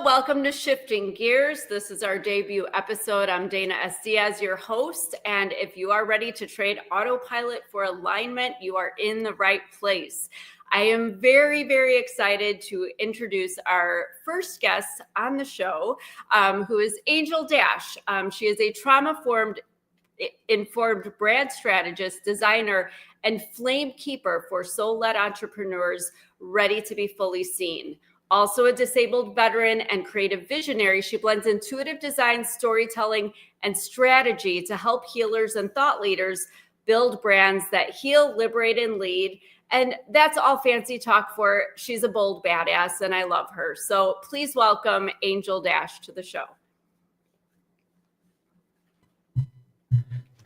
Hello, welcome to Shifting Gears. This is our debut episode. I'm Dana S. Diaz, your host. And if you are ready to trade autopilot for alignment, you are in the right place. I am very, very excited to introduce our first guest on the show, who is Angel Dash. She is a trauma-informed brand strategist, designer, and flamekeeper for soul-led entrepreneurs ready to be fully seen. Also a disabled veteran and creative visionary, she blends intuitive design, storytelling, and strategy to help healers and thought leaders build brands that heal, liberate, and lead. And that's all fancy talk for she's a bold badass, and I love her. So please welcome Angel Dash to the show.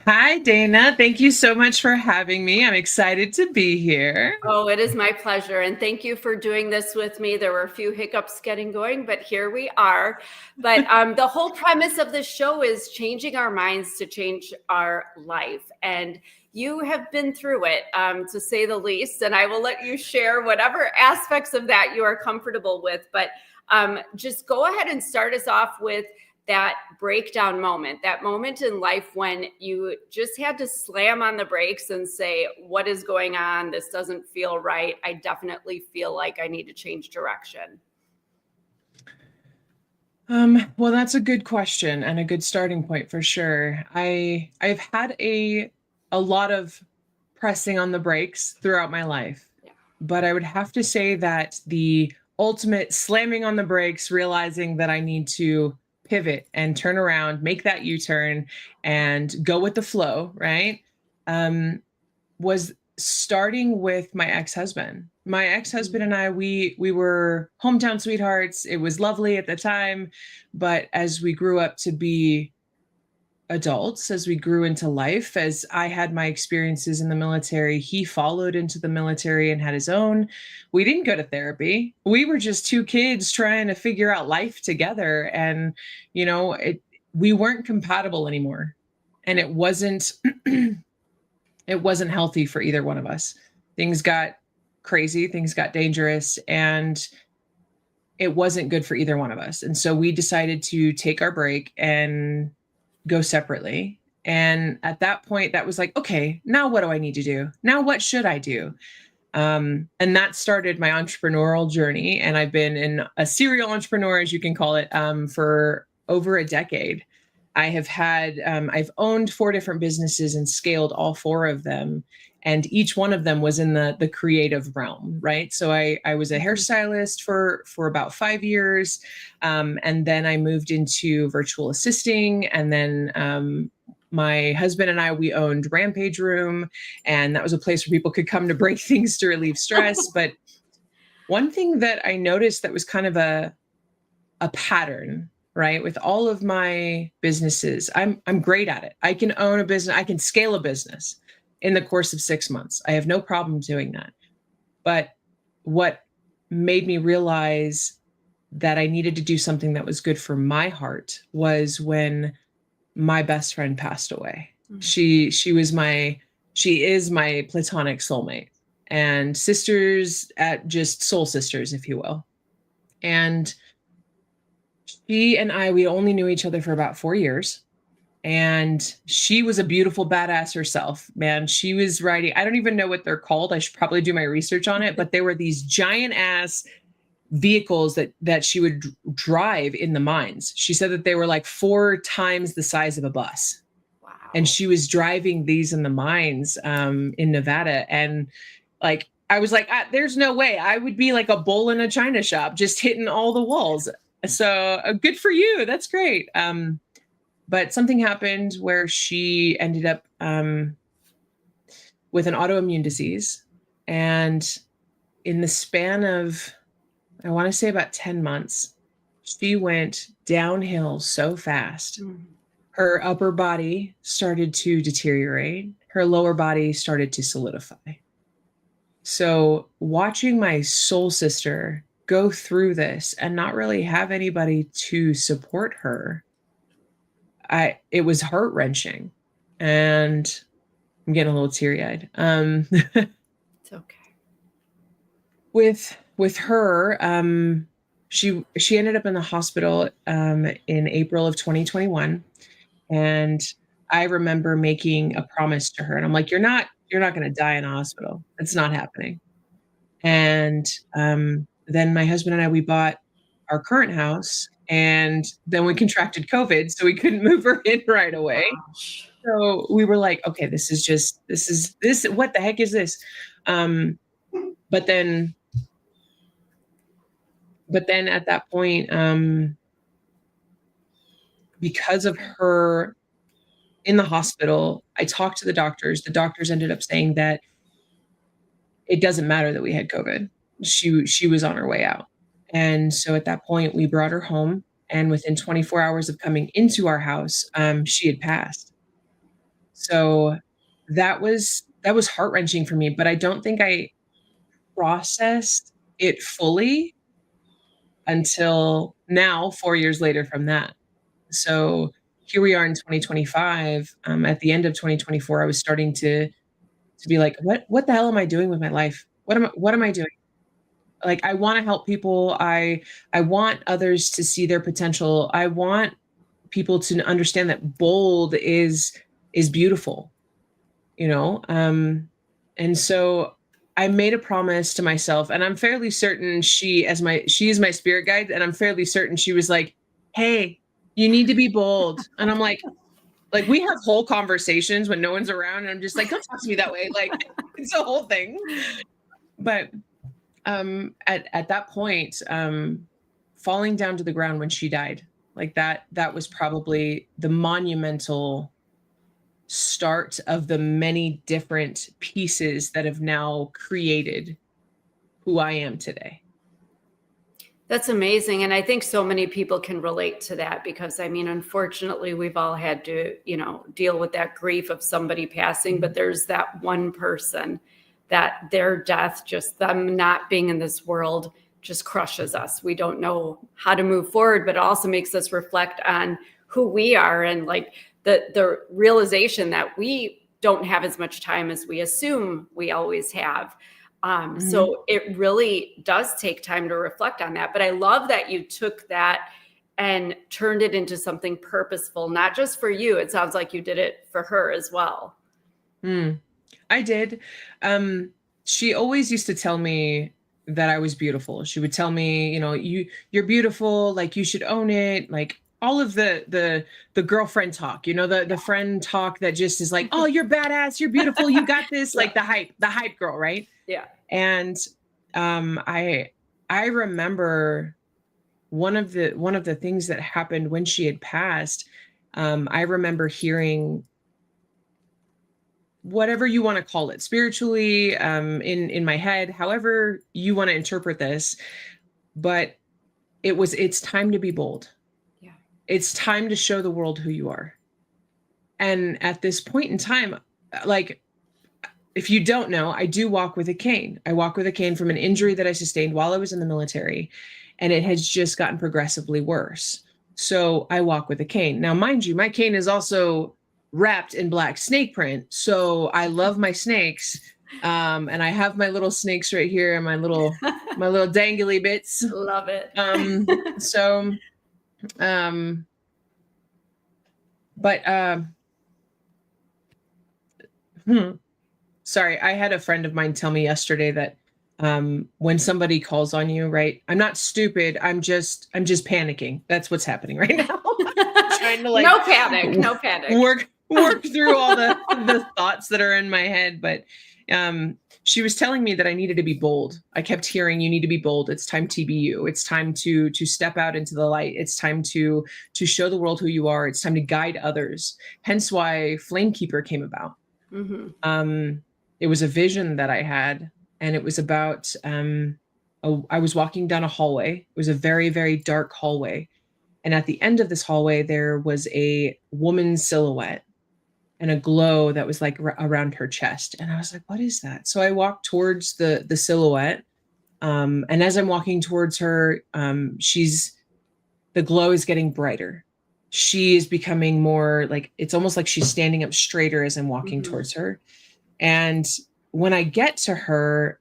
Hi, Dana. Thank you so much for having me. I'm excited to be here. Oh, it is my pleasure. And thank you for doing this with me. There were a few hiccups getting going, but here we are. But the whole premise of this show is changing our minds to change our life. And you have been through it, to say the least. And I will let you share whatever aspects of that you are comfortable with. But just go ahead and start us off with that breakdown moment, that moment in life when you just had to slam on the brakes and say, what is going on? This doesn't feel right. I definitely feel like I need to change direction. Well, that's a good question and a good starting point for sure. I've had a lot of pressing on the brakes throughout my life, but I would have to say that the ultimate slamming on the brakes, realizing that I need to pivot and turn around, make that U-turn and go with the flow, right? Was starting with my ex-husband. My ex-husband and I, we were hometown sweethearts. It was lovely at the time, but as we grew up to be adults, as we grew into life, as I had my experiences in the military, he followed into the military and had his own. We didn't go to therapy. We were just two kids trying to figure out life together. And, you know, we weren't compatible anymore. And it wasn't healthy for either one of us. Things got crazy, things got dangerous, and it wasn't good for either one of us. And so we decided to take our break and go separately. And at that point, that was like, okay, now what do I need to do? Now what should I do? And that started my entrepreneurial journey. And I've been a serial entrepreneur, as you can call it, for over a decade. I have had, I've owned 4 different businesses and scaled all 4 of them. And each one of them was in the creative realm, right? So I was a hairstylist for about 5 years. And then I moved into virtual assisting. And then my husband and I, we owned Rampage Room. And that was a place where people could come to break things to relieve stress. But one thing that I noticed that was kind of a pattern, right? With all of my businesses, I'm great at it. I can own a business. I can scale a business in the course of 6 months. I have no problem doing that. But what made me realize that I needed to do something that was good for my heart was when my best friend passed away. Mm-hmm. She is my platonic soulmate and sisters, at just soul sisters, if you will. And she and I, we only knew each other for about 4 years. And she was a beautiful badass herself, man. She was riding, I don't even know what they're called. I should probably do my research on it, but they were these giant ass vehicles that she would drive in the mines. She said that they were like 4 times the size of a bus. Wow. And she was driving these in the mines in Nevada. And like, I was like, there's no way. I would be like a bull in a china shop, just hitting all the walls. So good for you. That's great. But something happened where she ended up with an autoimmune disease. And in the span of, I want to say about 10 months, she went downhill so fast. Her upper body started to deteriorate. Her lower body started to solidify. So watching my soul sister go through this and not really have anybody to support her, it was heart-wrenching, and I'm getting a little teary-eyed. It's okay. With her, she ended up in the hospital in April of 2021, and I remember making a promise to her, and I'm like, you're not going to die in a hospital. It's not happening. And then my husband and I, we bought our current house, and then we contracted COVID, so we couldn't move her in right away. Gosh. So we were like, okay, this is what the heck is this? But then at that point, because of her in the hospital, I talked to the doctors. The doctors ended up saying that it doesn't matter that we had COVID. She was on her way out. And so at that point, we brought her home, and within 24 hours of coming into our house, she had passed. So that was heart-wrenching for me, but I don't think I processed it fully until now, 4 years later from that. So here we are in 2025. At the end of 2024, I was starting to be like, what the hell am I doing with my life? What am I doing? Like, I want to help people. I want others to see their potential. I want people to understand that bold is beautiful, you know? And so I made a promise to myself, and I'm fairly certain she is my spirit guide, and I'm fairly certain she was like, hey, you need to be bold. And I'm like we have whole conversations when no one's around, and I'm just like, don't talk to me that way. Like, it's a whole thing. But at that point, falling down to the ground when she died, like that was probably the monumental start of the many different pieces that have now created who I am today. That's amazing. And I think so many people can relate to that, because I mean, unfortunately, we've all had to, deal with that grief of somebody passing, but there's that one person that their death, just them not being in this world, just crushes us. We don't know how to move forward, but it also makes us reflect on who we are, and like the realization that we don't have as much time as we assume we always have. So it really does take time to reflect on that. But I love that you took that and turned it into something purposeful, not just for you. It sounds like you did it for her as well. I did. She always used to tell me that I was beautiful. She would tell me, you're beautiful, like you should own it, like all of the girlfriend talk, the friend talk that just is like, oh, you're badass, you're beautiful, you got this, like the hype girl, right? Yeah. And I remember one of the things that happened when she had passed. I remember hearing, whatever you want to call it, spiritually, in my head, however you want to interpret this, but it's time to be bold. Yeah. It's time to show the world who you are. And at this point in time, like, if you don't know, I do walk with a cane. I walk with a cane from an injury that I sustained while I was in the military, and it has just gotten progressively worse. So I walk with a cane. Now, mind you, my cane is also wrapped in black snake print. So I love my snakes. And I have my little snakes right here and my little dangly bits. Love it. Sorry, I had a friend of mine tell me yesterday that when somebody calls on you, right? I'm not stupid. I'm just panicking. That's what's happening right now. Trying to no panic. Work through all the thoughts that are in my head. But she was telling me that I needed to be bold. I kept hearing, you need to be bold. It's time to be you. It's time to step out into the light. It's time to show the world who you are. It's time to guide others. Hence why Flamekeeper came about. It was a vision that I had, and it was about, I was walking down a hallway. It was a very, very dark hallway. And at the end of this hallway, there was a woman's silhouette and a glow that was like around her chest. And I was like, what is that? So I walked towards the silhouette. And as I'm walking towards her, the glow is getting brighter. She is becoming more like, it's almost like she's standing up straighter as I'm walking towards her. And when I get to her,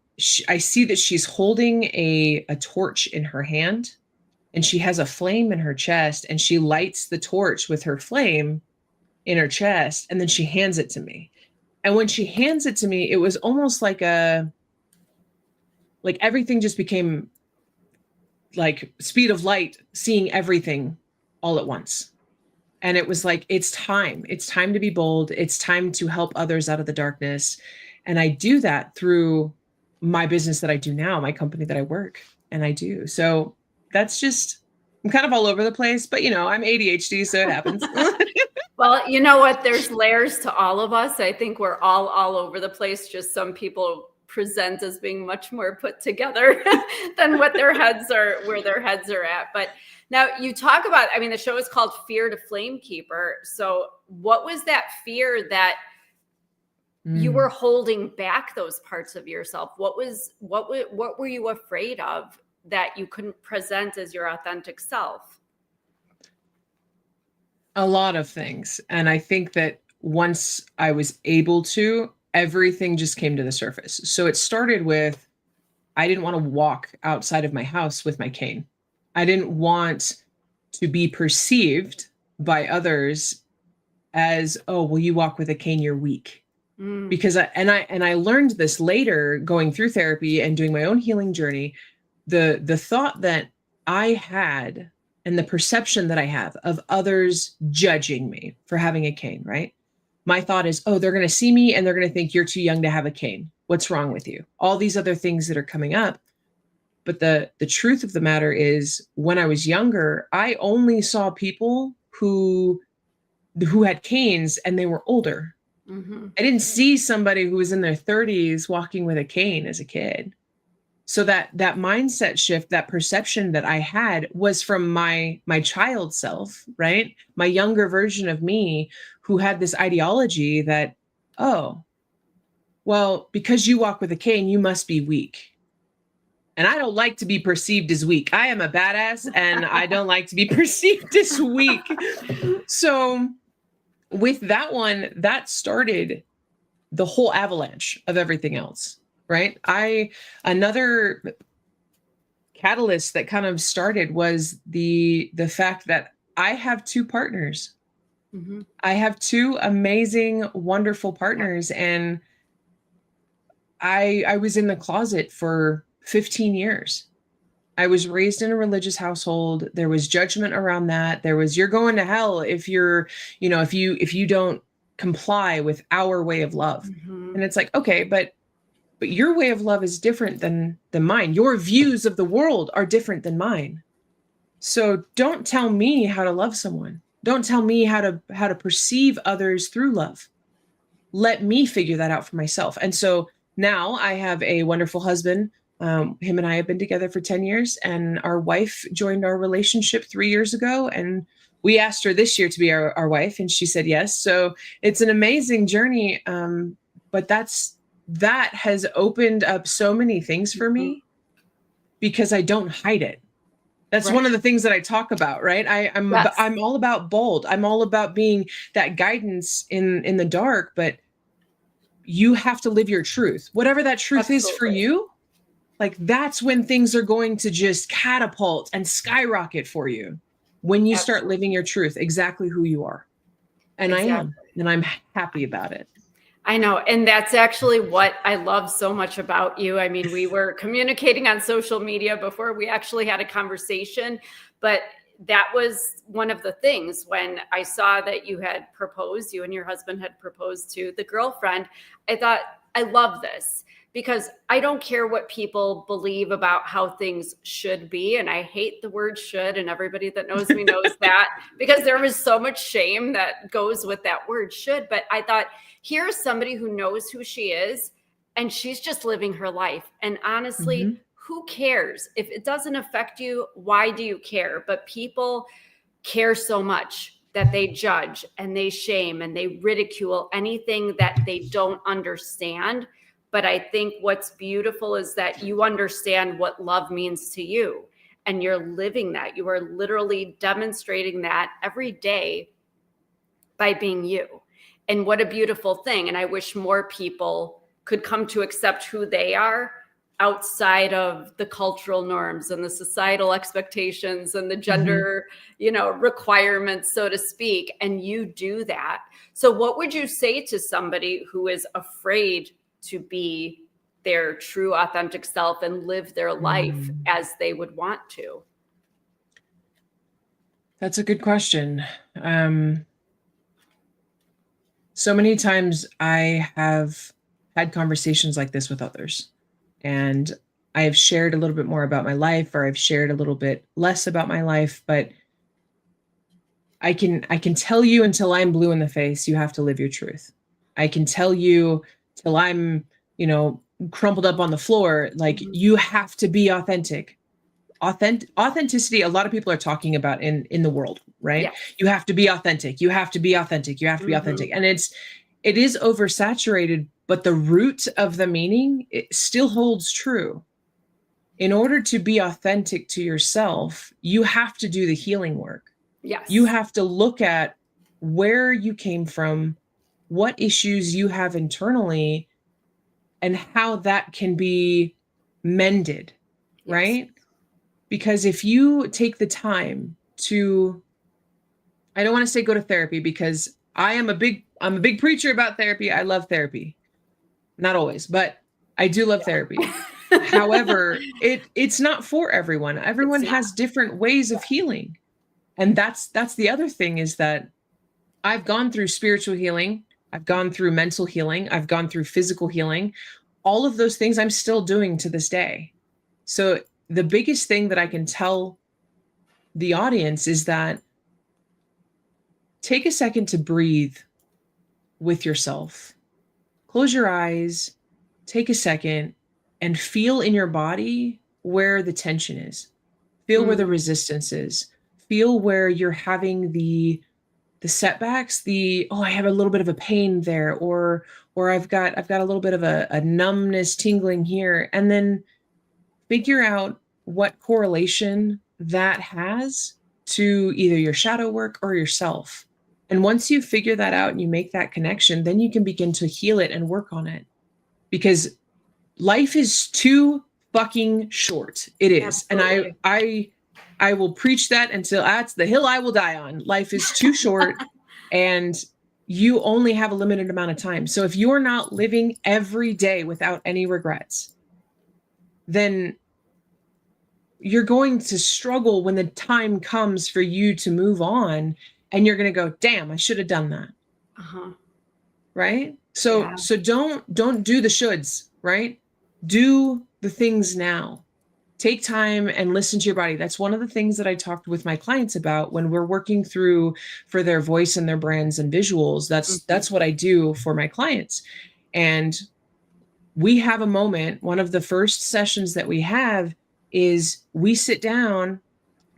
I see that she's holding a torch in her hand. and she has a flame in her chest, and she lights the torch with her flame in her chest, and then she hands it to me. And when she hands it to me, it was almost like everything just became like speed of light, seeing everything all at once. And it was like, it's time to be bold. It's time to help others out of the darkness. And I do that through my business that I do now, my company that I work and I do. So that's just, I'm kind of all over the place, but I'm ADHD, so it happens. Well, you know what? There's layers to all of us. I think we're all over the place. Just some people present as being much more put together than where their heads are at. But now you talk about, I mean, the show is called Fear to Flamekeeper. So what was that fear that you were holding back those parts of yourself? What were you afraid of that you couldn't present as your authentic self? A lot of things. And I think that once I was able to, everything just came to the surface. So it started with, I didn't want to walk outside of my house with my cane. I didn't want to be perceived by others as, oh, well, you walk with a cane, you're weak. Because I learned this later going through therapy and doing my own healing journey. The thought that I had and the perception that I have of others judging me for having a cane, right? My thought is, oh, they're going to see me and they're going to think you're too young to have a cane. What's wrong with you? All these other things that are coming up. But the truth of the matter is, when I was younger, I only saw people who had canes and they were older. I didn't see somebody who was in their 30s walking with a cane as a kid. So that mindset shift, that perception that I had was from my child self, right? My younger version of me who had this ideology that, oh, well, because you walk with a cane, you must be weak. And I don't like to be perceived as weak. I am a badass and I don't like to be perceived as weak. So with that one, that started the whole avalanche of everything else. Right. Another catalyst that kind of started was the fact that I have two partners. I have two amazing, wonderful partners. And I was in the closet for 15 years. I was raised in a religious household. There was judgment around that. There was, you're going to hell if if you don't comply with our way of love. And it's like, okay, but your way of love is different than mine. Your views of the world are different than mine. So don't tell me how to love someone. Don't tell me how to perceive others through love. Let me figure that out for myself. And so now I have a wonderful husband. Him and I have been together for 10 years, and our wife joined our relationship 3 years ago. And we asked her this year to be our wife, and she said yes. So it's an amazing journey. But that has opened up so many things for me because I don't hide it. That's one of the things that I talk about, right? I'm all about bold. I'm all about being that guidance in the dark, but you have to live your truth. Whatever that truth is for you, like that's when things are going to just catapult and skyrocket for you. When you start living your truth, exactly who you are. And I am, and I'm happy about it. I know. And that's actually what I love so much about you. I mean, we were communicating on social media before we actually had a conversation, but that was one of the things when I saw that you and your husband had proposed to the girlfriend. I thought, I love this because I don't care what people believe about how things should be. And I hate the word should, and everybody that knows me knows that, because there was so much shame that goes with that word should. But I thought, here's somebody who knows who she is, and she's just living her life. And honestly, who cares? If it doesn't affect you, why do you care? But people care so much that they judge and they shame and they ridicule anything that they don't understand. But I think what's beautiful is that you understand what love means to you, and you're living that. You are literally demonstrating that every day by being you. And what a beautiful thing. And I wish more people could come to accept who they are outside of the cultural norms and the societal expectations and the gender, requirements, so to speak, and you do that. So what would you say to somebody who is afraid to be their true authentic self and live their life as they would want to? That's a good question. So many times I have had conversations like this with others, and I have shared a little bit more about my life, or I've shared a little bit less about my life, but I can tell you until I'm blue in the face, you have to live your truth. I can tell you till I'm, crumpled up on the floor, like you have to be authentic. Authenticity, a lot of people are talking about in the world, right? Yes. You have to be authentic. You have to be authentic. You have to be authentic. And it is oversaturated, but the root of the meaning, it still holds true. In order to be authentic to yourself, you have to do the healing work. Yes. You have to look at where you came from, what issues you have internally, and how that can be mended, right? Because if you take the time to, I don't want to say go to therapy, because I'm a big preacher about therapy. I love therapy. Not always, but I do love therapy. However, it's not for everyone. Everyone has different ways of healing. And that's the other thing, is that I've gone through spiritual healing. I've gone through mental healing. I've gone through physical healing. All of those things I'm still doing to this day. So the biggest thing that I can tell the audience is that take a second to breathe with yourself. Close your eyes, take a second, and feel in your body where the tension is. Feel where the resistance is. Feel where you're having the setbacks, I have a little bit of a pain there, or I've got a little bit of a numbness tingling here, and then figure out what correlation that has to either your shadow work or yourself. And once you figure that out and you make that connection, then you can begin to heal it and work on it. Because life is too fucking short. It is. Absolutely. And I will preach that until that's the hill I will die on. Life is too short and you only have a limited amount of time. So if you're not living every day without any regrets, then you're going to struggle when the time comes for you to move on, and you're going to go, damn, I should have done that. Right? So don't do the shoulds, right? Do the things now. Take time and listen to your body. That's one of the things that I talked with my clients about when we're working through for their voice and their brands and visuals. That's what I do for my clients. And we have a moment. One of the first sessions that we have is we sit down.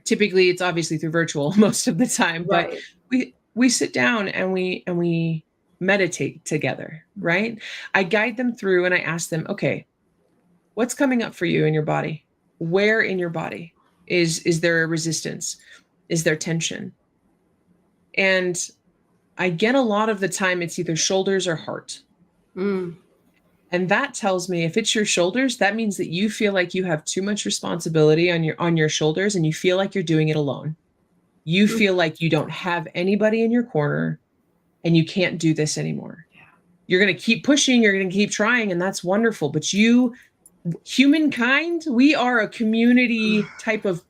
Typically, it's obviously through virtual most of the time, but we sit down and we meditate together, right? I guide them through and I ask them, okay, what's coming up for you in your body? Where in your body is there a resistance? Is there tension? And I get a lot of the time it's either shoulders or heart. And that tells me if it's your shoulders, that means that you feel like you have too much responsibility on your shoulders and you feel like you're doing it alone. You feel like you don't have anybody in your corner and you can't do this anymore. You're going to keep pushing, you're going to keep trying, and that's wonderful. But humankind, we are a community type of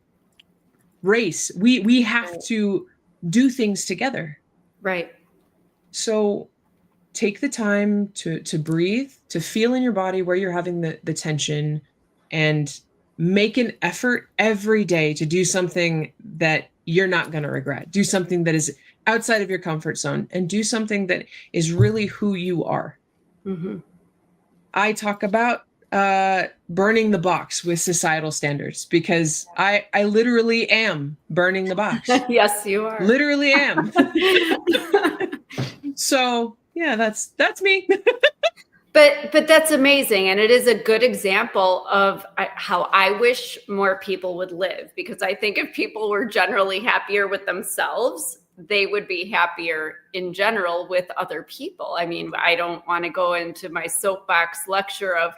race. We have to do things together. Right. So take the time to breathe, to feel in your body where you're having the tension, and make an effort every day to do something that you're not going to regret. Do something that is outside of your comfort zone, and do something that is really who you are. I talk about burning the box with societal standards, because I literally am burning the box. Yes, you are. Literally am. So yeah, that's me. But that's amazing. And it is a good example of how I wish more people would live, because I think if people were generally happier with themselves, they would be happier in general with other people. I mean, I don't want to go into my soapbox lecture of,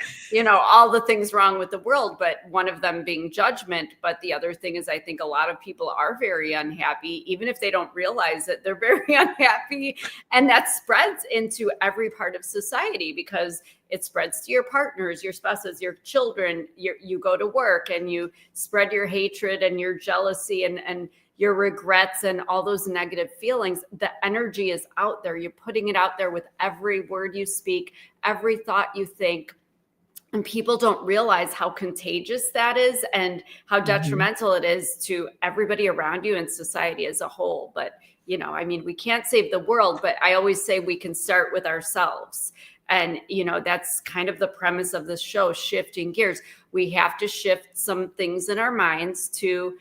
all the things wrong with the world, but one of them being judgment. But the other thing is, I think a lot of people are very unhappy, even if they don't realize it, they're very unhappy. And that spreads into every part of society because it spreads to your partners, your spouses, your children. You go to work and you spread your hatred and your jealousy and your regrets and all those negative feelings. The energy is out there. You're putting it out there with every word you speak, every thought you think. And people don't realize how contagious that is and how detrimental it is to everybody around you and society as a whole. But, we can't save the world, but I always say we can start with ourselves. And, that's kind of the premise of this show, shifting gears. We have to shift some things in our minds to,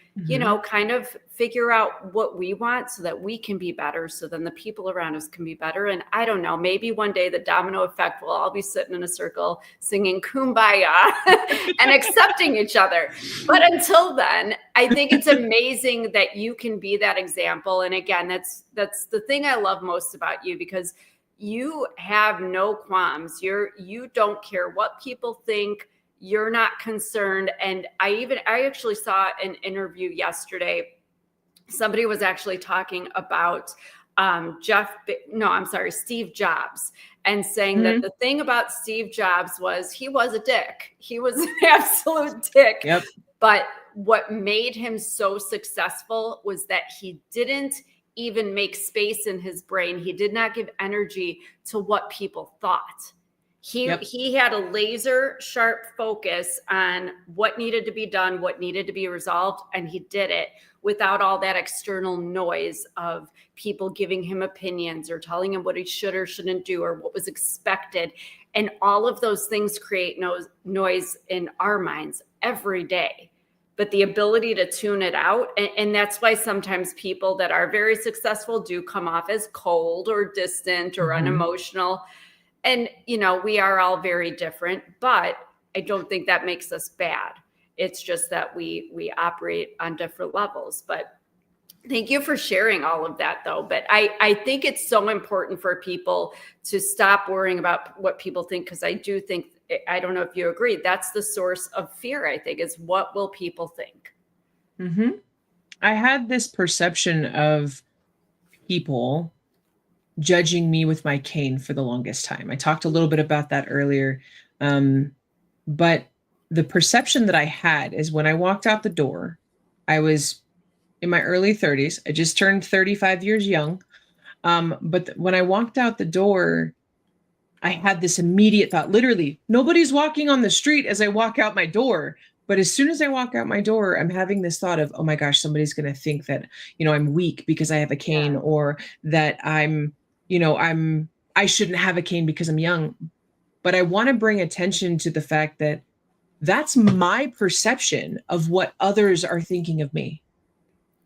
kind of figure out what we want so that we can be better. So then the people around us can be better. And I don't know, maybe one day the domino effect will all be sitting in a circle singing Kumbaya and accepting each other. But until then, I think it's amazing that you can be that example. And again, that's the thing I love most about you, because you have no qualms. You don't care what people think. You're not concerned. And I actually saw an interview yesterday. Somebody was actually talking about Steve Jobs, and saying that the thing about Steve Jobs was he was a dick. He was an absolute dick. Yep. But what made him so successful was that he didn't even make space in his brain. He did not give energy to what people thought. He had a laser sharp focus on what needed to be done, what needed to be resolved, and he did it without all that external noise of people giving him opinions or telling him what he should or shouldn't do or what was expected. And all of those things create noise in our minds every day. But the ability to tune it out, and that's why sometimes people that are very successful do come off as cold or distant or unemotional. And, we are all very different, but I don't think that makes us bad. It's just that we operate on different levels. But thank you for sharing all of that, though. But I think it's so important for people to stop worrying about what people think, because I do think, I don't know if you agree, that's the source of fear, I think, is what will people think? I had this perception of people judging me with my cane for the longest time. I talked a little bit about that earlier. But the perception that I had is when I walked out the door, I was in my early 30s. I just turned 35 years young. But when I walked out the door, I had this immediate thought, literally, nobody's walking on the street as I walk out my door. But as soon as I walk out my door, I'm having this thought of, oh my gosh, somebody's going to think that, I'm weak because I have a cane, or that I shouldn't have a cane because I'm young. But I want to bring attention to the fact that that's my perception of what others are thinking of me.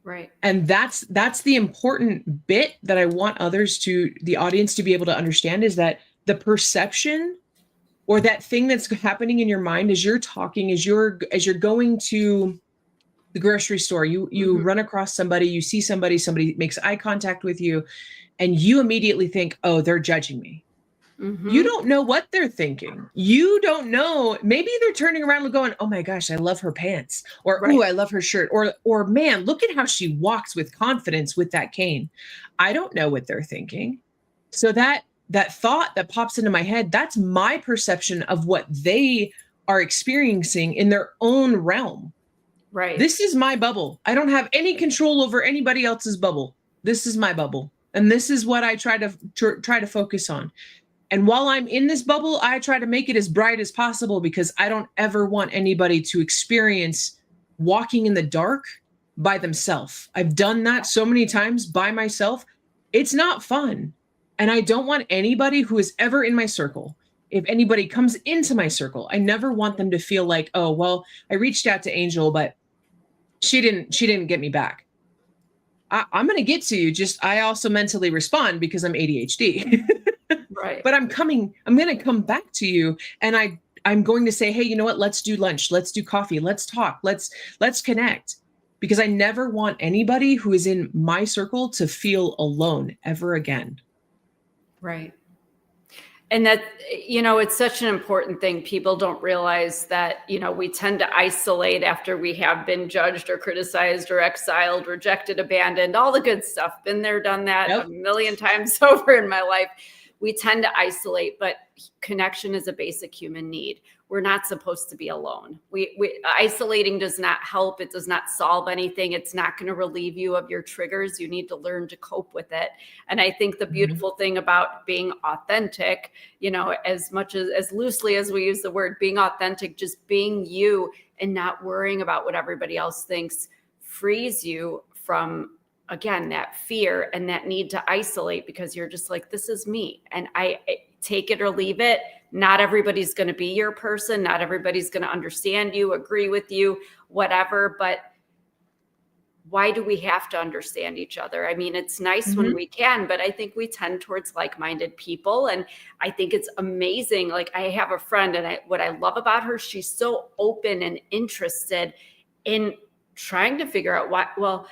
Right. And that's the important bit that I want the audience to be able to understand, is that the perception or that thing that's happening in your mind as you're talking, as you're going to the grocery store, you run across somebody, you see somebody makes eye contact with you, and you immediately think, oh, they're judging me. You don't know what they're thinking. You don't know. Maybe they're turning around and going, oh my gosh, I love her pants, or ooh, I love her shirt, or man, look at how she walks with confidence with that cane. I don't know what they're thinking. So that thought that pops into my head, that's my perception of what they are experiencing in their own realm. Right. This is my bubble. I don't have any control over anybody else's bubble. This is my bubble. And this is what I try to focus on. And while I'm in this bubble, I try to make it as bright as possible, because I don't ever want anybody to experience walking in the dark by themselves. I've done that so many times by myself. It's not fun. And I don't want anybody who is ever in my circle, if anybody comes into my circle, I never want them to feel like, oh, well, I reached out to Angel, but she didn't get me back. I'm going to get to you. Just, I also mentally respond because I'm ADHD. Right. But I'm going to come back to you, and I'm going to say, hey, you know what? Let's do lunch. Let's do coffee. Let's talk. Let's connect. because I never want anybody who is in my circle to feel alone ever again. Right. And that, it's such an important thing. People don't realize that, we tend to isolate after we have been judged or criticized or exiled, rejected, abandoned, all the good stuff. Been there, done that a million times over in my life. We tend to isolate, but connection is a basic human need. We're not supposed to be alone. Isolating does not help. It does not solve anything. It's not going to relieve you of your triggers. You need to learn to cope with it. And I think the beautiful thing about being authentic, as much as loosely as we use the word, being authentic, just being you and not worrying about what everybody else thinks, frees you from, again, that fear and that need to isolate, because you're just like, this is me. And I take it or leave it. Not everybody's going to be your person. Not everybody's going to understand you, agree with you, whatever. But why do we have to understand each other? I mean, it's nice when we can, but I think we tend towards like-minded people. And I think it's amazing. Like, I have a friend, and what I love about her, she's so open and interested in trying to figure out why. Well,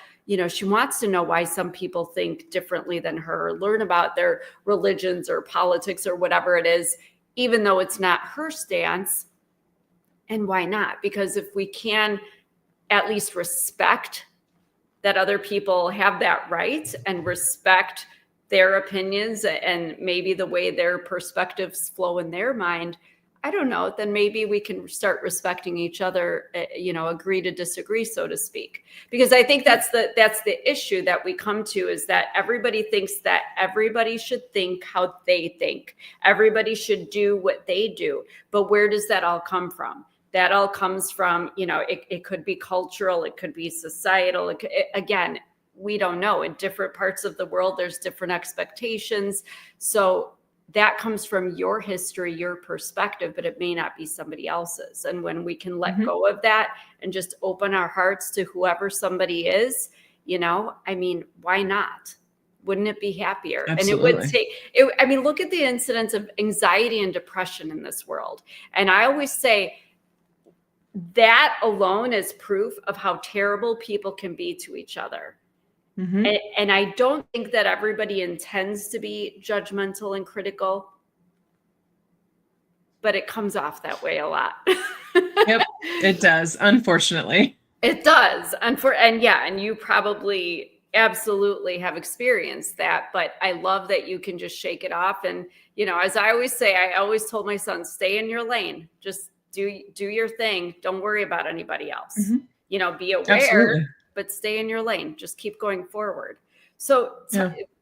she wants to know why some people think differently than her, learn about their religions or politics or whatever it is, even though it's not her stance. And why not? Because if we can at least respect that other people have that right and respect their opinions and maybe the way their perspectives flow in their mind, I don't know, then maybe we can start respecting each other, agree to disagree, so to speak. Because I think that's the issue that we come to, is that everybody thinks that everybody should think how they think. Everybody should do what they do. But where does that all come from? That all comes from, it could be cultural, it could be societal. Again, we don't know. In different parts of the world, there's different expectations. So that comes from your history, your perspective, but it may not be somebody else's. And when we can let go of that and just open our hearts to whoever somebody is, why not? Wouldn't it be happier? Absolutely. And it would take, look at the incidence of anxiety and depression in this world. And I always say that alone is proof of how terrible people can be to each other. And I don't think that everybody intends to be judgmental and critical, but it comes off that way a lot. Yep, it does, unfortunately. It does. And you probably absolutely have experienced that, but I love that you can just shake it off. And, as I always say, I always told my son, stay in your lane, just do your thing. Don't worry about anybody else. Be aware. Absolutely. But stay in your lane. Just keep going forward. So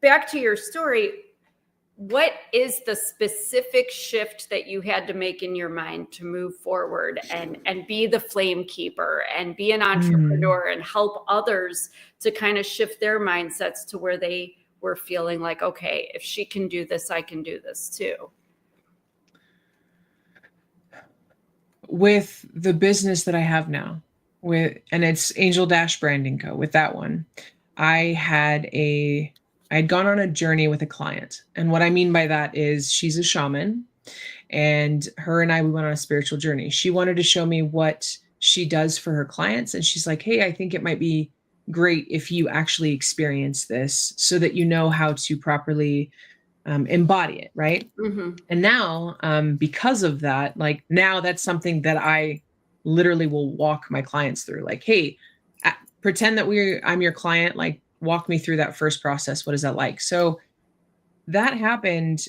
back to your story, what is the specific shift that you had to make in your mind to move forward and be the Flamekeeper and be an entrepreneur and help others to kind of shift their mindsets to where they were feeling like, okay, if she can do this, I can do this too? With the business that I have now, and it's Angel Dash Branding Co. With that one, I had gone on a journey with a client. And what I mean by that is, she's a shaman, and her and we went on a spiritual journey. She wanted to show me what she does for her clients. And she's like, hey, I think it might be great if you actually experience this so that you know how to properly embody it. Right. And now, because of that, now that's something that I literally will walk my clients through. Like, hey, pretend that I'm your client, walk me through that first process. What is that like? So that happened,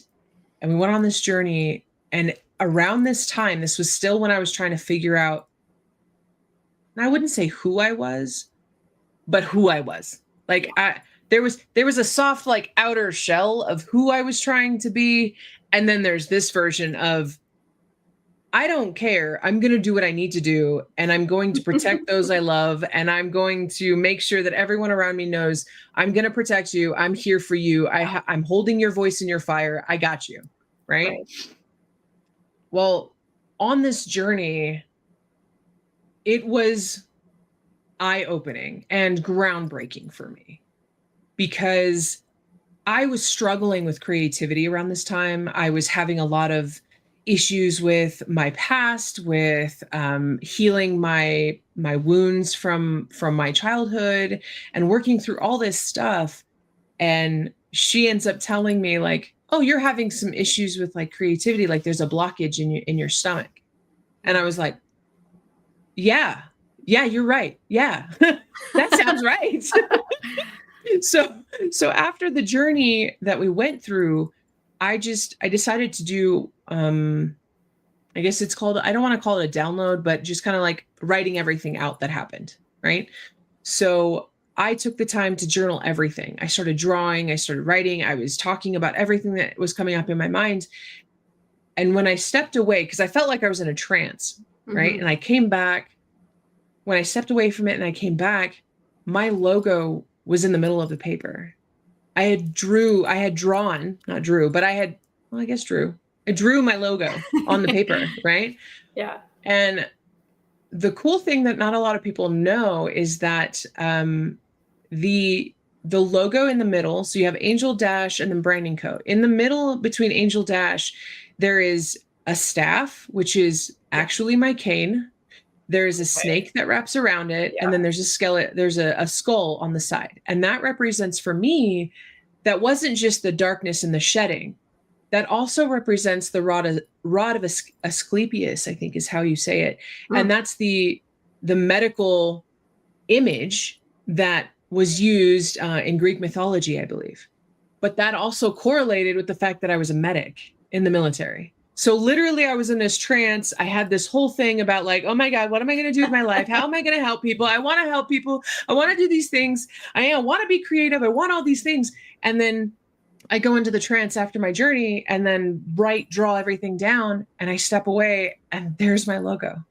and we went on this journey. And around this time, this was still when I was trying to figure out, and I wouldn't say who I was, but who I was. There was a soft, outer shell of who I was trying to be. And then there's this version of, I don't care. I'm going to do what I need to do. And I'm going to protect those I love. And I'm going to make sure that everyone around me knows I'm going to protect you. I'm here for you. I'm holding your voice in your fire. I got you. Right? Well, on this journey, it was eye-opening and groundbreaking for me, because I was struggling with creativity around this time. I was having a lot of issues with my past, with healing my wounds from my childhood, and working through all this stuff. And she ends up telling me like, "Oh, you're having some issues with like creativity, like there's a blockage in your stomach." And I was like, "Yeah, you're right. Yeah, that sounds right." So after the journey that we went through, I decided to do I guess it's called, I don't want to call it a download, but just kind of like writing everything out that happened, right? So I took the time to journal everything. I started drawing, I started writing, I was talking about everything that was coming up in my mind. And when I stepped away, because I felt like I was in a trance, right? Mm-hmm. And I came back, when I stepped away from it and I came back, my logo was in the middle of the paper. I had drawn, not drew, but well, I guess drew. I drew my logo on the paper, right? Yeah. And the cool thing that not a lot of people know is that the logo in the middle, so you have Angel Dash and then Branding Co. In the middle between Angel Dash, there is a staff, which is actually my cane. There is a snake that wraps around it, and then there's a skeleton, there's a skull on the side. And that represents for me, that wasn't just the darkness and the shedding. That also represents the rod of Asclepius, I think is how you say it. And that's the medical image that was used in Greek mythology, I believe. But that also correlated with the fact that I was a medic in the military. So literally I was in this trance. I had this whole thing about like, oh my God, what am I going to do with my life? How am I going to help people? I want to help people. I want to do these things. I want to be creative. I want all these things. And then I go into the trance after my journey and then draw everything down, and I step away and there's my logo.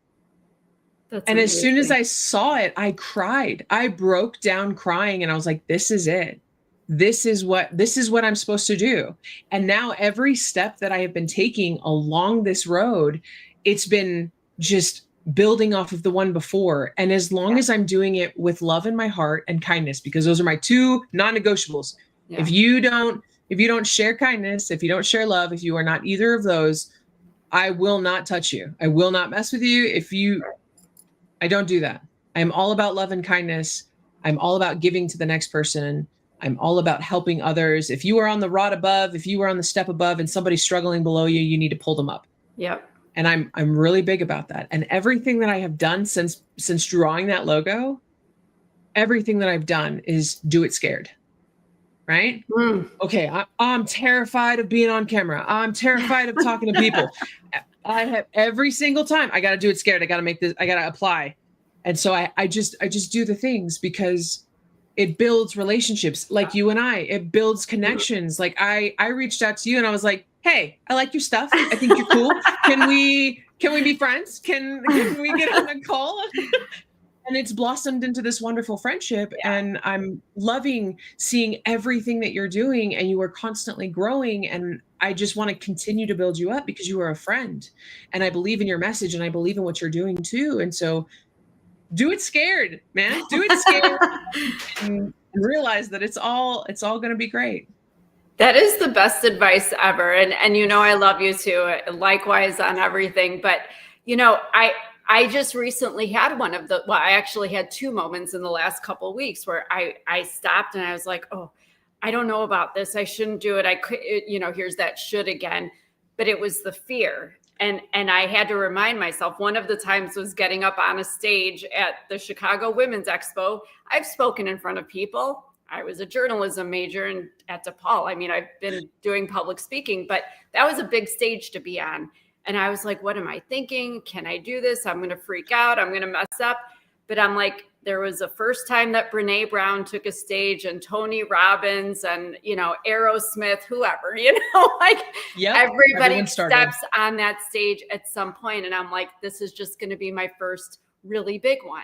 That's and amazing. As soon as I saw it, I cried. I broke down crying and I was like, this is it. This is what I'm supposed to do. And now every step that I have been taking along this road, it's been just building off of the one before. And as long as I'm doing it with love in my heart and kindness, because those are my two non-negotiables. Yeah. If you don't share kindness, if you don't share love, if you are not either of those, I will not touch you. I will not mess with you. I don't do that. I'm all about love and kindness. I'm all about giving to the next person. I'm all about helping others. If you are on the rod above, if you are on the step above and somebody's struggling below you, you need to pull them up. Yep. And I'm really big about that. And everything that I have done since drawing that logo, everything that I've done is do it scared. Right? Okay, I'm terrified of being on camera. I'm terrified of talking to people. I have every single time I got to do it scared. I got to make this, I got to apply. And so I just do the things because it builds relationships like you and I. It builds connections. Like I reached out to you and I was like, hey, I like your stuff. I think you're cool. Can we be friends? Can we get on a call? And it's blossomed into this wonderful friendship. Yeah. And I'm loving seeing everything that you're doing, and you are constantly growing. And I just want to continue to build you up because you are a friend. And I believe in your message, and I believe in what you're doing too. And so do it scared, man. Do it scared and realize that it's all going to be great. That is the best advice ever. And I love you too. Likewise on everything. But, I just recently had I actually had two moments in the last couple of weeks where I stopped and I was like, oh, I don't know about this. I shouldn't do it. I could, here's that should again, but it was the fear. And I had to remind myself, one of the times was getting up on a stage at the Chicago Women's Expo. I've spoken in front of people. I was a journalism major at DePaul. I mean, I've been doing public speaking, but that was a big stage to be on. And I was like, what am I thinking? Can I do this? I'm going to freak out. I'm going to mess up. But I'm like, there was a first time that Brene Brown took a stage, and Tony Robbins and, Aerosmith, whoever, like everybody steps on that stage at some point. And I'm like, this is just going to be my first really big one.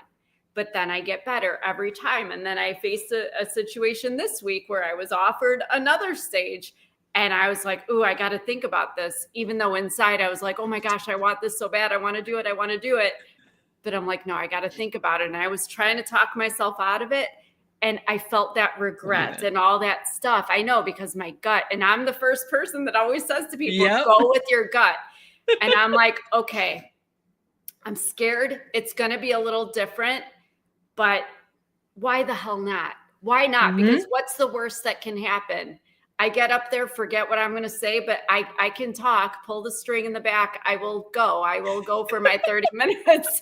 But then I get better every time. And then I faced a situation this week where I was offered another stage. And I was like, ooh, I got to think about this, even though inside I was like, oh my gosh, I want this so bad. I want to do it. I want to do it. But I'm like, no, I got to think about it. And I was trying to talk myself out of it. And I felt that regret and all that stuff. I know, because my gut, and I'm the first person that always says to people, go with your gut. And I'm like, okay, I'm scared. It's going to be a little different, but why the hell not? Why not? Because what's the worst that can happen? I get up there, forget what I'm going to say, but I can talk, pull the string in the back. I will go for my 30 minutes.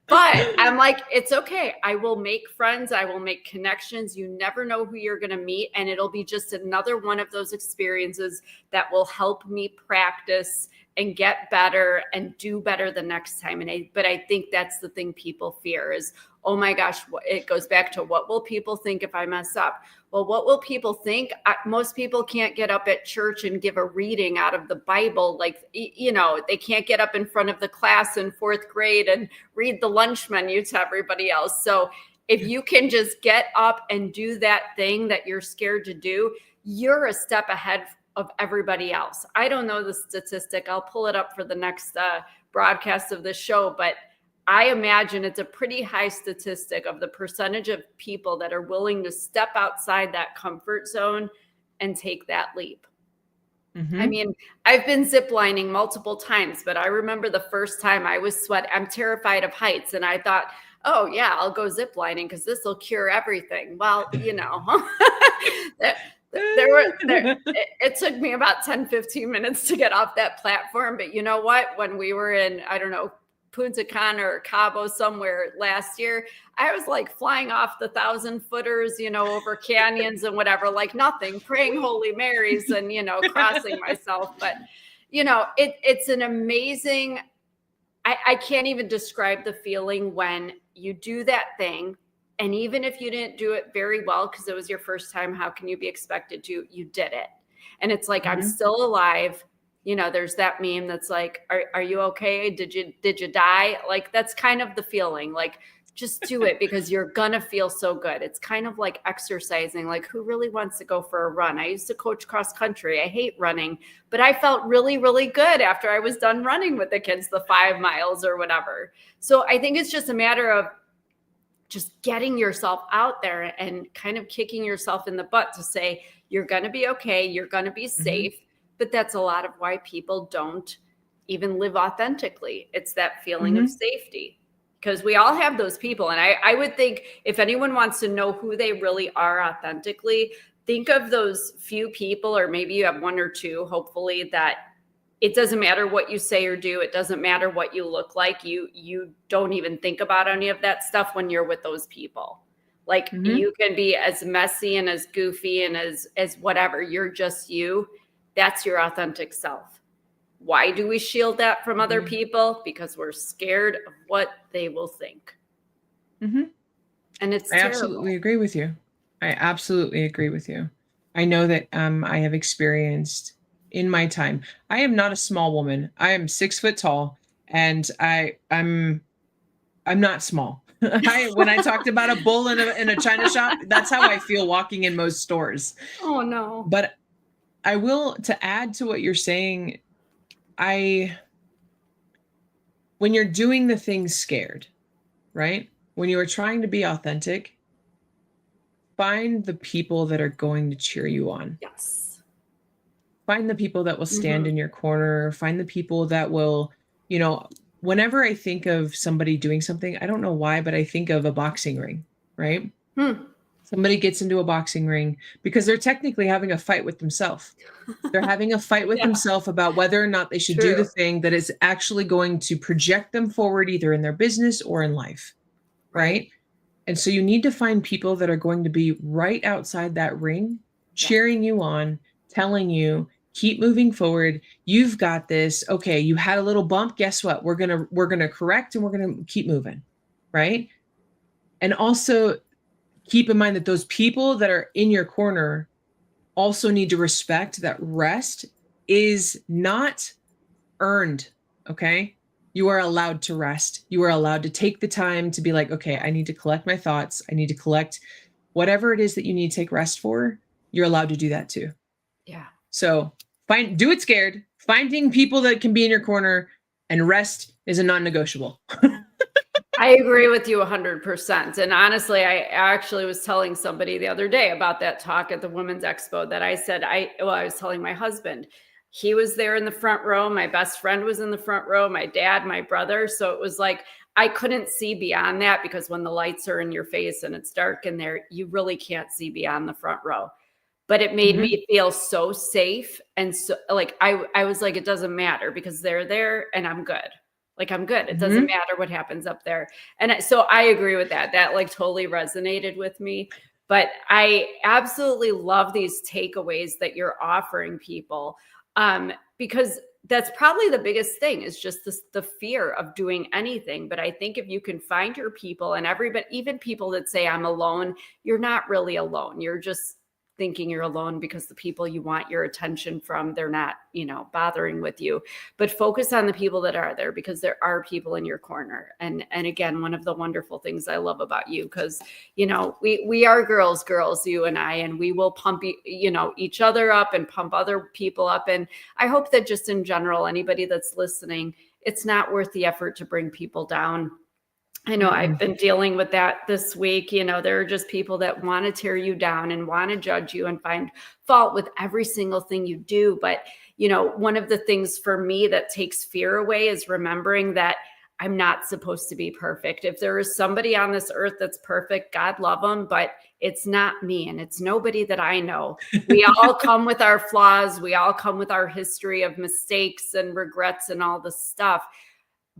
But I'm like, it's okay. I will make friends. I will make connections. You never know who you're going to meet. And it'll be just another one of those experiences that will help me practice and get better and do better the next time. But I think that's the thing people fear is, oh my gosh, it goes back to what will people think if I mess up? Well, what will people think? Most people can't get up at church and give a reading out of the Bible. Like, they can't get up in front of the class in 4th grade and read the lunch menu to everybody else. So if you can just get up and do that thing that you're scared to do, you're a step ahead of everybody else. I don't know the statistic. I'll pull it up for the next broadcast of the show, but I imagine it's a pretty high statistic of the percentage of people that are willing to step outside that comfort zone and take that leap. I mean, I've been ziplining multiple times, but I remember the first time I was I'm terrified of heights. And I thought, oh yeah, I'll go ziplining because this will cure everything. Well, it took me about 10, 15 minutes to get off that platform. But you know what? When we were in, I don't know, Punta Cana or Cabo somewhere last year, I was like flying off the 1,000-footers, over canyons and whatever, like nothing, praying Holy Marys and, crossing myself. But, it's an amazing, I can't even describe the feeling when you do that thing. And even if you didn't do it very well, because it was your first time, how can you be expected to? You did it. And it's like, I'm still alive. There's that meme that's like, are you okay? Did you die? Like, that's kind of the feeling. Like, just do it because you're going to feel so good. It's kind of like exercising. Like, who really wants to go for a run? I used to coach cross country. I hate running, but I felt really, really good after I was done running with the kids, the 5 miles or whatever. So I think it's just a matter of just getting yourself out there and kind of kicking yourself in the butt to say, you're going to be okay. You're going to be safe. But that's a lot of why people don't even live authentically. It's that feeling of safety, because we all have those people. And I would think if anyone wants to know who they really are authentically, think of those few people, or maybe you have 1 or 2, hopefully, that it doesn't matter what you say or do. It doesn't matter what you look like. You don't even think about any of that stuff when you're with those people. Like you can be as messy and as goofy and as whatever. You're just you. That's your authentic self. Why do we shield that from other people? Because we're scared of what they will think. And it's I terrible. absolutely agree with you. I absolutely agree with you. I know that I have experienced in my time. I am not a small woman. I am 6 foot tall, and I'm not small. When I talked about a bull in a china shop, that's how I feel walking in most stores. Oh no. But I will, to add to what you're saying, when you're doing the things scared, right? When you are trying to be authentic, find the people that are going to cheer you on. Yes. Find the people that will stand in your corner. Find the people that will, whenever I think of somebody doing something, I don't know why, but I think of a boxing ring, right? Somebody gets into a boxing ring because they're technically having a fight with themselves. They're having a fight with themselves about whether or not they should do the thing that is actually going to project them forward, either in their business or in life, right? And so you need to find people that are going to be right outside that ring, cheering you on, telling you, keep moving forward. You've got this. Okay, you had a little bump. Guess what? We're gonna correct and we're gonna keep moving, right? And also keep in mind that those people that are in your corner also need to respect that rest is not earned. Okay. You are allowed to rest. You are allowed to take the time to be like, okay, I need to collect my thoughts. I need to collect whatever it is that you need to take rest for. You're allowed to do that too. Yeah. So do it scared. Finding people that can be in your corner, and rest is a non-negotiable. I agree with you 100%. And honestly, I actually was telling somebody the other day about that talk at the Women's Expo that I said, I was telling my husband, he was there in the front row. My best friend was in the front row, my dad, my brother. So it was like, I couldn't see beyond that, because when the lights are in your face and it's dark in there, you really can't see beyond the front row. But it made me feel so safe. And so like, I was like, it doesn't matter, because they're there and I'm good. Like, I'm good. It doesn't matter what happens up there. And so I agree with that. That like totally resonated with me. But I absolutely love these takeaways that you're offering people, because that's probably the biggest thing, is just the fear of doing anything. But I think if you can find your people, and everybody, even people that say I'm alone, you're not really alone. You're just thinking you're alone because the people you want your attention from, they're not, bothering with you. But focus on the people that are there, because there are people in your corner. And again, one of the wonderful things I love about you, because we are girls, you and I, and we will pump each other up and pump other people up. And I hope that just in general, anybody that's listening, it's not worth the effort to bring people down. I know I've been dealing with that this week. There are just people that want to tear you down and want to judge you and find fault with every single thing you do. But, one of the things for me that takes fear away is remembering that I'm not supposed to be perfect. If there is somebody on this earth that's perfect, God love them, but it's not me, and it's nobody that I know. We all come with our flaws. We all come with our history of mistakes and regrets and all this stuff.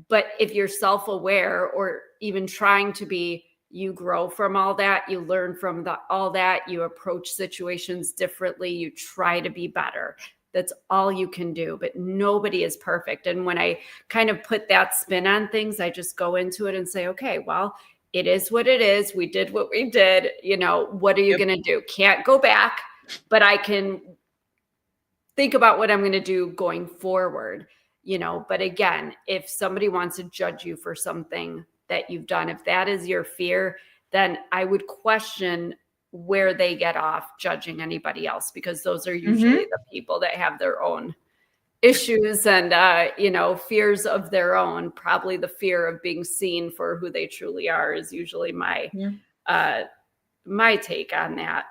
But if you're self-aware, or even trying to be, you grow from all that, you learn from all that, you approach situations differently, you try to be better. That's all you can do. But nobody is perfect. And when I kind of put that spin on things, I just go into it and say, okay, well, it is what it is. We did what we did. What are you going to do? Can't go back, but I can think about what I'm going to do going forward. But again, if somebody wants to judge you for something that you've done, if that is your fear, then I would question where they get off judging anybody else, because those are usually the people that have their own issues and, fears of their own. Probably the fear of being seen for who they truly are is usually my take on that.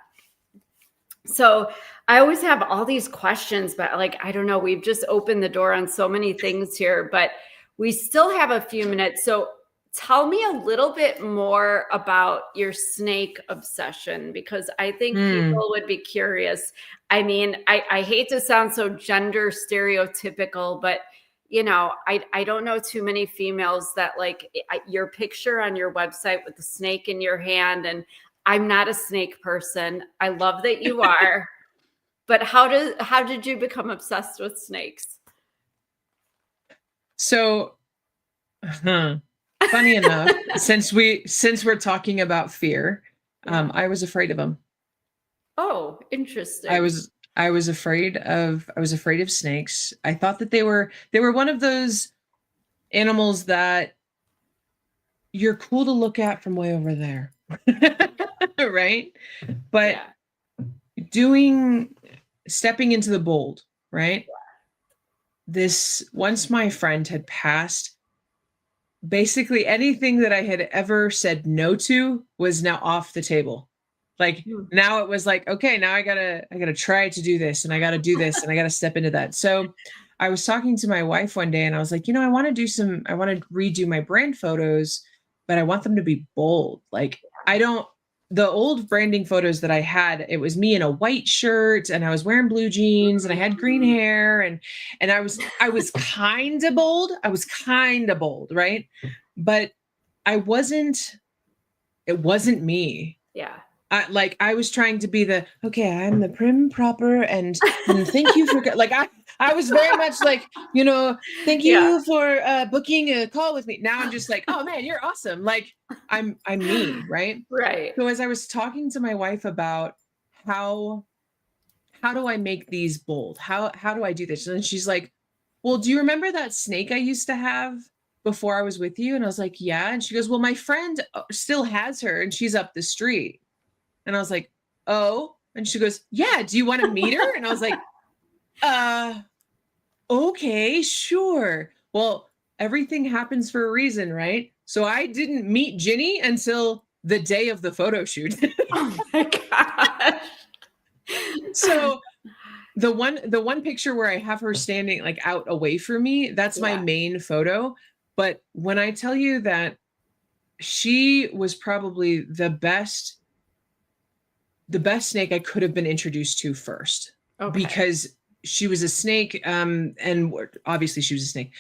So I always have all these questions, but I don't know, we've just opened the door on so many things here, but we still have a few minutes. So tell me a little bit more about your snake obsession, because I think people would be curious. I mean, I hate to sound so gender stereotypical, but I don't know too many females that your picture on your website with the snake in your hand. And I'm not a snake person. I love that you are. But how did you become obsessed with snakes? So, funny enough, since we're talking about fear, I was afraid of them. Oh, interesting. I was afraid of snakes. I thought that they were one of those animals that you're cool to look at from way over there. Right? But stepping into the bold, right? Once my friend had passed, basically anything that I had ever said no to was now off the table. Now it was okay, now I gotta try to do this, and I gotta do this, and I gotta step into that. So I was talking to my wife one day, and I was like, I want to redo my brand photos, but I want them to be bold. The old branding photos that I had, it was me in a white shirt, and I was wearing blue jeans, and I had green hair, and I was kind of bold. I was kind of bold, right? But it wasn't me. Yeah. I was trying to be I'm the prim proper, and thank you for I was very much thank you for booking a call with me. Now I'm just oh man, you're awesome. I'm me, right? Right. So as I was talking to my wife about how do I make these bold? How do I do this? And she's like, well, do you remember that snake I used to have before I was with you? And I was like, yeah. And she goes, well, my friend still has her, and she's up the street. And I was like, oh. And she goes, yeah, do you want to meet her? And I was like, okay, sure. Well, everything happens for a reason, right? So I didn't meet Ginny until the day of the photo shoot. Oh my gosh. So the one picture where I have her standing like out away from me, that's my main photo. But when I tell you that she was probably the best snake I could have been introduced to first, because she was a snake. And obviously she was a snake,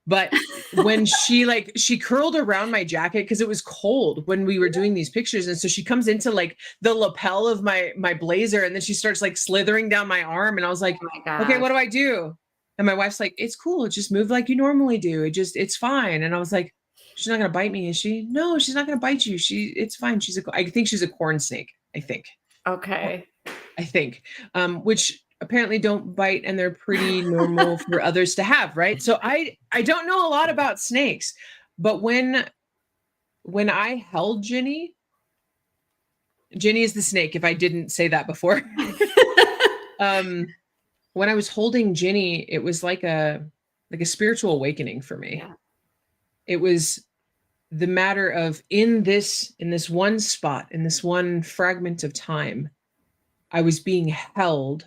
but when she curled around my jacket because it was cold when we were doing these pictures. And so she comes into like the lapel of my blazer, and then she starts like slithering down my arm. And I was like, okay, what do I do? And my wife's like, it's cool. Just move like you normally do. It's fine. And I was like, she's not going to bite me, is she? No, she's not going to bite you. It's fine. I think she's a corn snake. I think. Okay. I think, which apparently don't bite, and they're pretty normal for others to have, right? So I don't know a lot about snakes, but when I held Ginny is the snake, if I didn't say that before. When I was holding Ginny, it was like a spiritual awakening for me. Yeah. It was the matter of in this one spot, in this one fragment of time, I was being held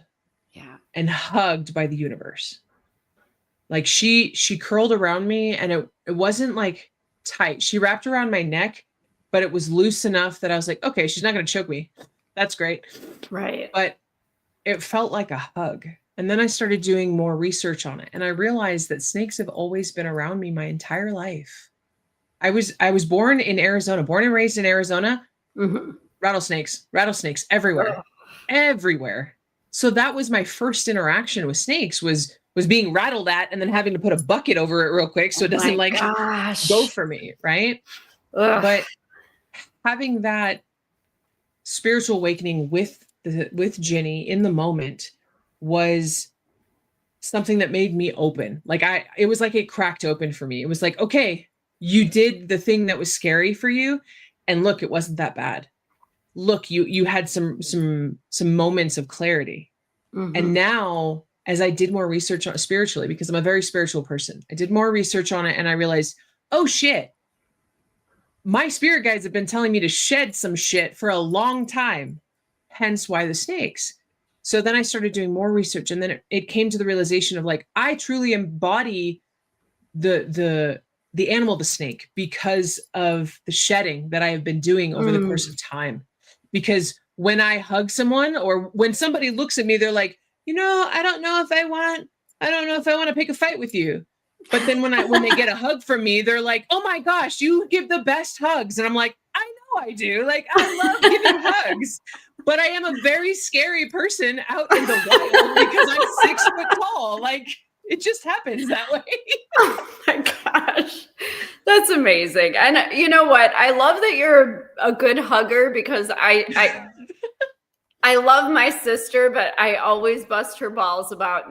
and hugged by the universe. Like she curled around me, and it wasn't like tight. She wrapped around my neck, but it was loose enough that I was like, okay, she's not going to choke me. That's great. Right. But it felt like a hug. And then I started doing more research on it, and I realized that snakes have always been around me my entire life. I was born in Arizona, born and raised in Arizona. Mm-hmm. Rattlesnakes everywhere, everywhere. So that was my first interaction with snakes, was being rattled at and then having to put a bucket over it real quick so it doesn't go for me, right? Ugh. But having that spiritual awakening with Ginny in the moment was something that made me open. It was like it cracked open for me. It was like, okay, you did the thing that was scary for you, and look, it wasn't that bad. Look, you had some moments of clarity. Mm-hmm. And now, as I did more research on it spiritually, because I'm a very spiritual person, I did more research on it, and I realized, oh shit, my spirit guides have been telling me to shed some shit for a long time. Hence why the snakes. So then I started doing more research, and then it came to the realization of like, I truly embody the animal, the snake, because of the shedding that I have been doing over the course of time. Because when I hug someone, or when somebody looks at me, they're like, I don't know if I want to pick a fight with you. But then when they get a hug from me, they're like, oh my gosh, you give the best hugs. And I'm like, I know I do. Like, I love giving hugs. But I am a very scary person out in the wild because I'm 6 foot tall. Like, it just happens that way. Oh my gosh. That's amazing. And you know what? I love that you're a good hugger, because I love my sister, but I always bust her balls about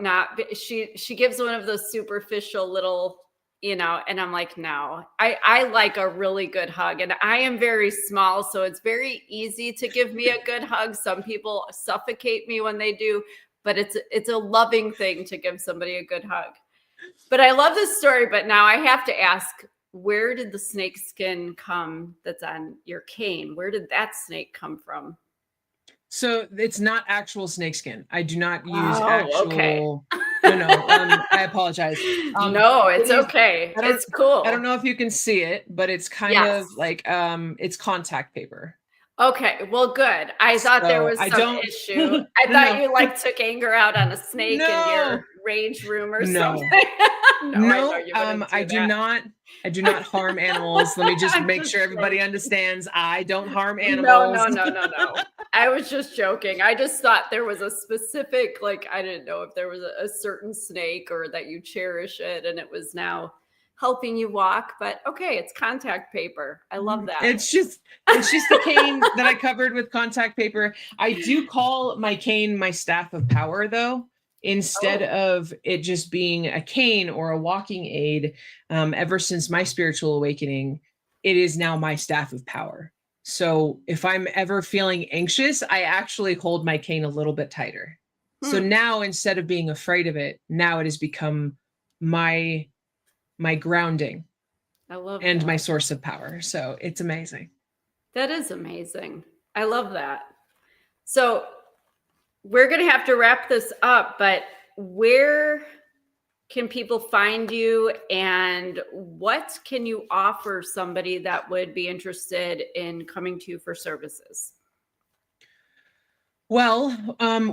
she gives one of those superficial little, and I'm like, no, I like a really good hug, and I am very small. So it's very easy to give me a good hug. Some people suffocate me when they do, but it's a loving thing to give somebody a good hug. But I love this story, but now I have to ask, where did the snake skin come that's on your cane? Where did that snake come from? So it's not actual snakeskin. I do not use actual. Okay. No. I apologize. No, it's okay. It's cool. I don't know if you can see it, but it's kind of like it's contact paper. Okay, well, good. I thought there was some issue. I thought you took anger out on a snake in your rage room or something. I do not harm animals. Let me just make sure everybody understands. I don't harm animals. No. I was just joking. I just thought there was a specific, I didn't know if there was a certain snake or that you cherish it and it was now helping you walk, but okay, it's contact paper. I love that. It's just the cane that I covered with contact paper. I do call my cane my staff of power, though, instead of it just being a cane or a walking aid. Ever since my spiritual awakening, it is now my staff of power. So if I'm ever feeling anxious, I actually hold my cane a little bit tighter. So now, instead of being afraid of it, now it has become my grounding. I love and that. My source of power. So it's amazing. That is amazing. I love that. So we're going to have to wrap this up, but where can people find you, and what can you offer somebody that would be interested in coming to you for services? Well,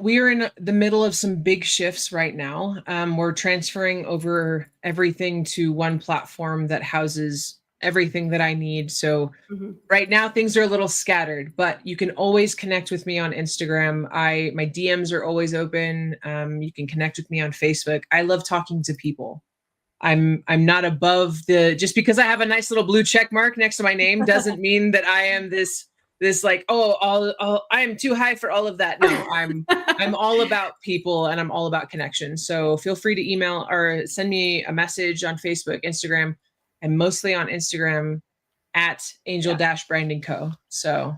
we are in the middle of some big shifts right now. We're transferring over everything to one platform that houses everything that I need. So right now things are a little scattered, but you can always connect with me on Instagram. My DMs are always open. You can connect with me on Facebook. I love talking to people. I'm not above just because I have a nice little blue check mark next to my name doesn't mean that I am this like, I am too high for all of that. No, I'm all about people, and I'm all about connection. So feel free to email or send me a message on Facebook, Instagram, and mostly on Instagram at Angel-Branding Co. So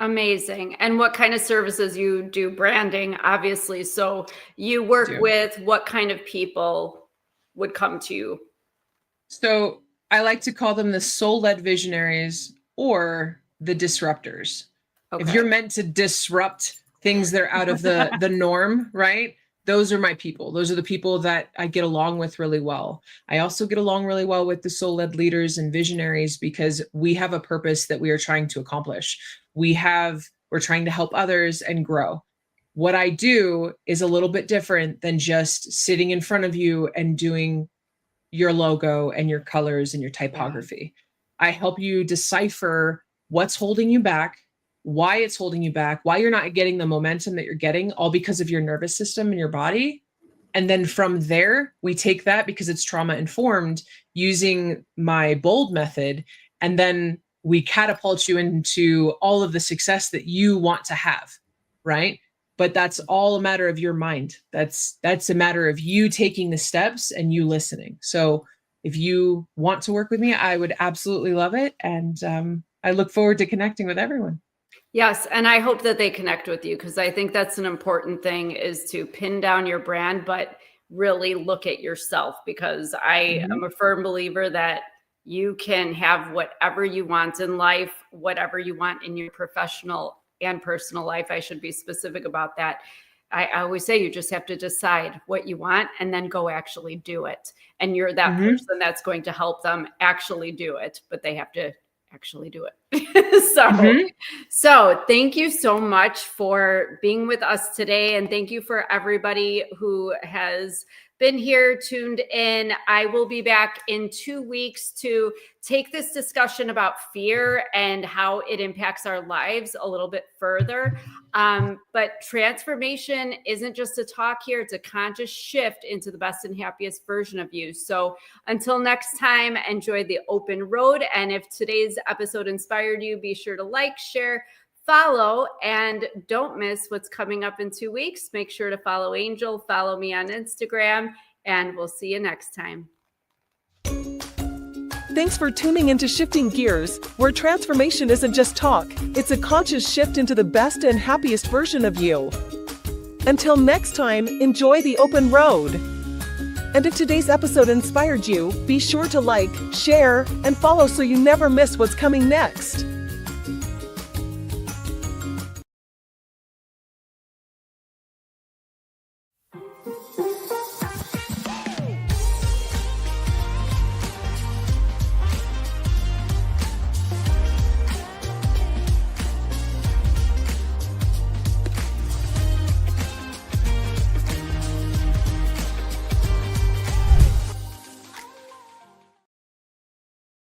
amazing. And what kind of services you do? Branding, obviously. So you work with what kind of people would come to you? So I like to call them the soul-led visionaries or the disruptors. Okay. If you're meant to disrupt things that are out of the norm, right? Those are my people. Those are the people that I get along with really well. I also get along really well with the soul-led leaders and visionaries because we have a purpose that we are trying to accomplish. We're trying to help others and grow. What I do is a little bit different than just sitting in front of you and doing your logo and your colors and your typography. I help you decipher what's holding you back, why it's holding you back, why you're not getting the momentum that you're getting, all because of your nervous system and your body. And then from there, we take that, because it's trauma informed, using my bold method, and then we catapult you into all of the success that you want to have, right? But that's all a matter of your mind. That's a matter of you taking the steps and you listening. So if you want to work with me, I would absolutely love it. And I look forward to connecting with everyone. Yes. And I hope that they connect with you, because I think that's an important thing, is to pin down your brand, but really look at yourself, because I am a firm believer that you can have whatever you want in life, whatever you want in your professional and personal life. I should be specific about that. I always say you just have to decide what you want and then go actually do it. And you're that person that's going to help them actually do it, but they have to actually do it. So thank you so much for being with us today. And thank you for everybody who has been here, tuned in. I will be back in 2 weeks to take this discussion about fear and how it impacts our lives a little bit further. But transformation isn't just a talk here, it's a conscious shift into the best and happiest version of you. So until next time, enjoy the open road. And if today's episode inspired you, be sure to like, share, follow, and don't miss what's coming up in 2 weeks. Make sure to follow Angel, follow me on Instagram, and we'll see you next time. Thanks for tuning into Shifting Gears, where transformation isn't just talk, it's a conscious shift into the best and happiest version of you. Until next time, enjoy the open road. And if today's episode inspired you, be sure to like, share, and follow so you never miss what's coming next.